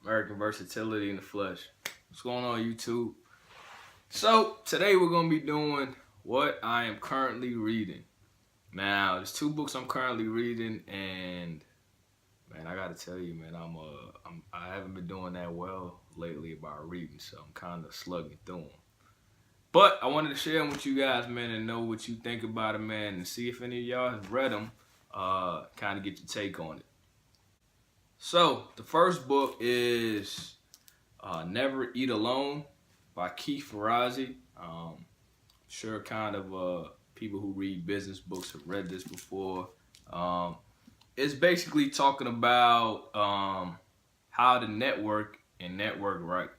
American Versatility in the Flesh. What's going on, YouTube? So today we're gonna be doing what I am currently reading. Now, there's two books I'm currently reading, and man, I gotta tell you, man, I haven't been doing that well lately about reading, so I'm kind of slugging through them. But I wanted to share them with you guys, man, and know what you think about it, man, and see if any of y'all have read them. Kind of get your take on it. So the first book is Never Eat Alone by Ferrazzzi. Sure, kind of people who read business books have read this before. It's basically talking about how to network and network right.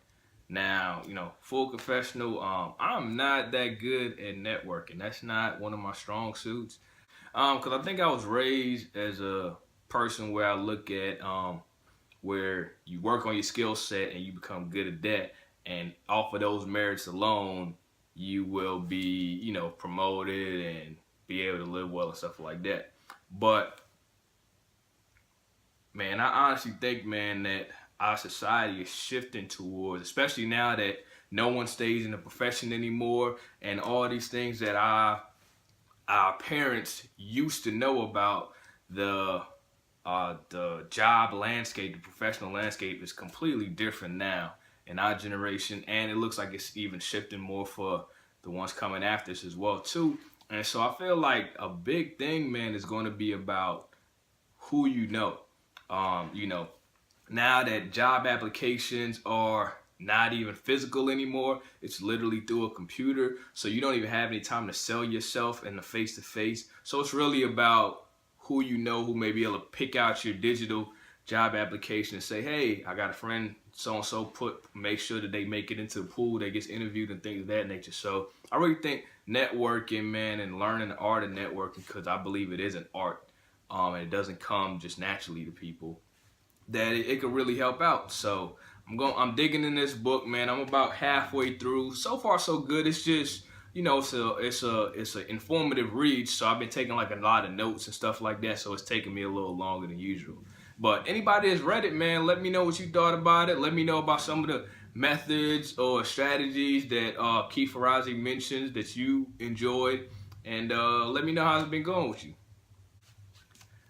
Now, full confessional, I'm not that good at networking. That's not one of my strong suits. Because I think I was raised as a person where I look at where you work on your skill set and you become good at that, and off of those merits alone, you will be, promoted and be able to live well and stuff like that. But man, I honestly think, man, that our society is shifting towards, especially now that no one stays in the profession anymore, and all these things that our parents used to know about, the job landscape, the professional landscape is completely different now in our generation, and it looks like it's even shifting more for the ones coming after us as well too. And so I feel like a big thing, man, is going to be about who you know. Now that job applications are not even physical anymore, it's literally through a computer, so you don't even have any time to sell yourself in the face-to-face. So it's really about who you know, who may be able to pick out your digital job application and say, hey, I got a friend so-and-so, make sure that they make it into the pool, they get interviewed and things of that nature. So I really think networking, man, and learning the art of networking, because I believe it is an art, and it doesn't come just naturally to people, that it could really help out. So I'm digging in this book, man. I'm about halfway through. So far, so good. It's just, it's an informative read. So I've been taking like a lot of notes and stuff like that. So it's taking me a little longer than usual. But anybody that's read it, man, let me know what you thought about it. Let me know about some of the methods or strategies that Ferrazzzi mentions that you enjoyed, and let me know how it's been going with you.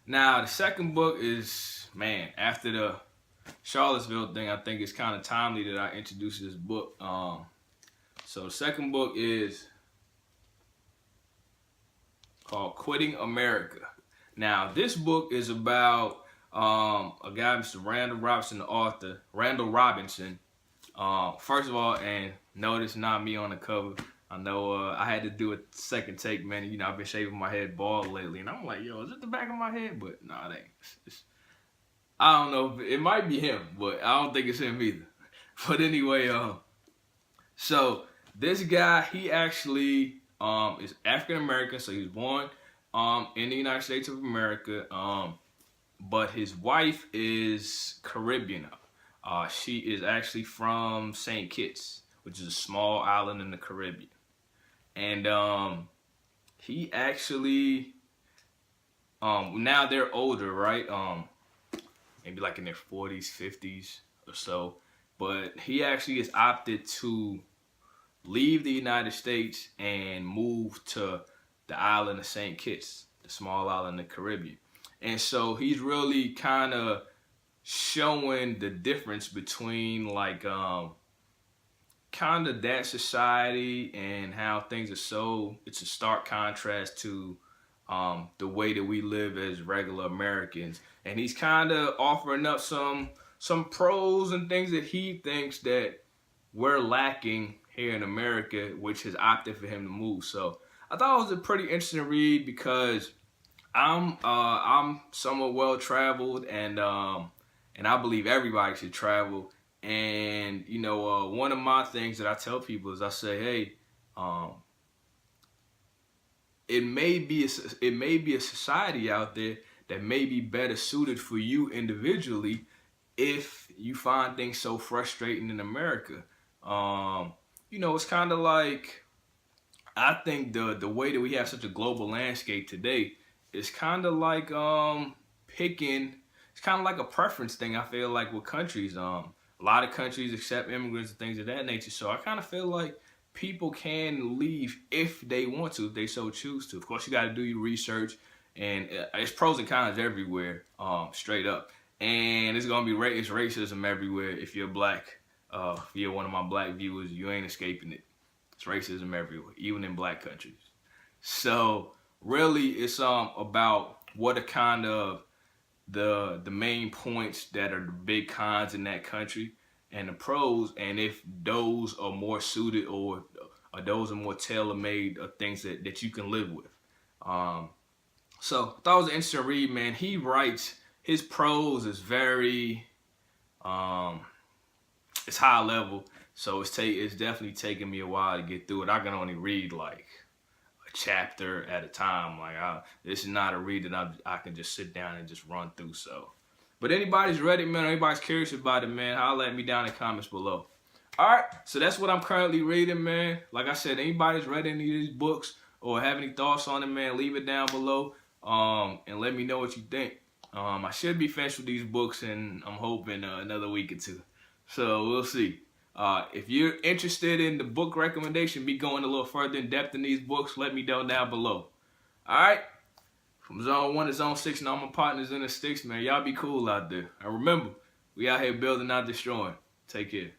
Now, the second book is, man, after the Charlottesville thing, I think it's kind of timely that I introduce this book. So the second book is called Quitting America. Now, this book is about a guy, Mr. Randall Robinson, the author, Randall Robinson. First of all, and notice not me on the cover. I know I had to do a second take, man. I've been shaving my head bald lately, and I'm like, yo, is it the back of my head? But nah, it ain't. I don't know. It might be him, but I don't think it's him either. But anyway, so this guy, he actually is African American, so he was born in the United States of America, but his wife is Caribbean. She is actually from St. Kitts, which is a small island in the Caribbean. And he actually, now they're older, right? Maybe like in their 40s, 50s or so. But he actually has opted to leave the United States and move to the island of St. Kitts, the small island in the Caribbean. And so he's really kind of showing the difference between like kind of that society and how things are it's a stark contrast to the way that we live as regular Americans. And he's kind of offering up some pros and things that he thinks that we're lacking here in America, which has opted for him to move. So I thought it was a pretty interesting read, because I'm somewhat well traveled, and I believe everybody should travel. And one of my things that I tell people is I say, hey, it may be a society out there that may be better suited for you individually if you find things so frustrating in America. It's kind of like, I think the way that we have such a global landscape today is kind of like picking. It's kind of like a preference thing, I feel like, with countries. a lot of countries accept immigrants and things of that nature. So I kind of feel like people can leave if they want to, if they so choose to. Of course, you got to do your research, and it's pros and cons everywhere, straight up. And it's gonna be it's racism everywhere. If you're black, if you're one of my black viewers, you ain't escaping it. It's racism everywhere, even in black countries. So really, it's about what are kind of the main points that are the big cons in that country and the pros, and if those are more suited or those are more tailor-made things that you can live with. So I thought it was an interesting read, man. He writes, his prose is very, it's high level, so it's definitely taking me a while to get through it. I can only read like a chapter at a time. Like this is not a read that I can just sit down and just run through. So, but anybody's ready, man, anybody's curious about it, man, holler at me down in the comments below. All right, so that's what I'm currently reading, man. Like I said, anybody's read any of these books or have any thoughts on it, man, leave it down below, and let me know what you think. I should be finished with these books, and I'm hoping another week or two. So we'll see. If you're interested in the book recommendation, me going a little further in depth in these books, let me know down below. All right? From Zone 1 to Zone 6, and all my partners in the sticks, man, y'all be cool out there. And remember, we out here building, not destroying. Take care.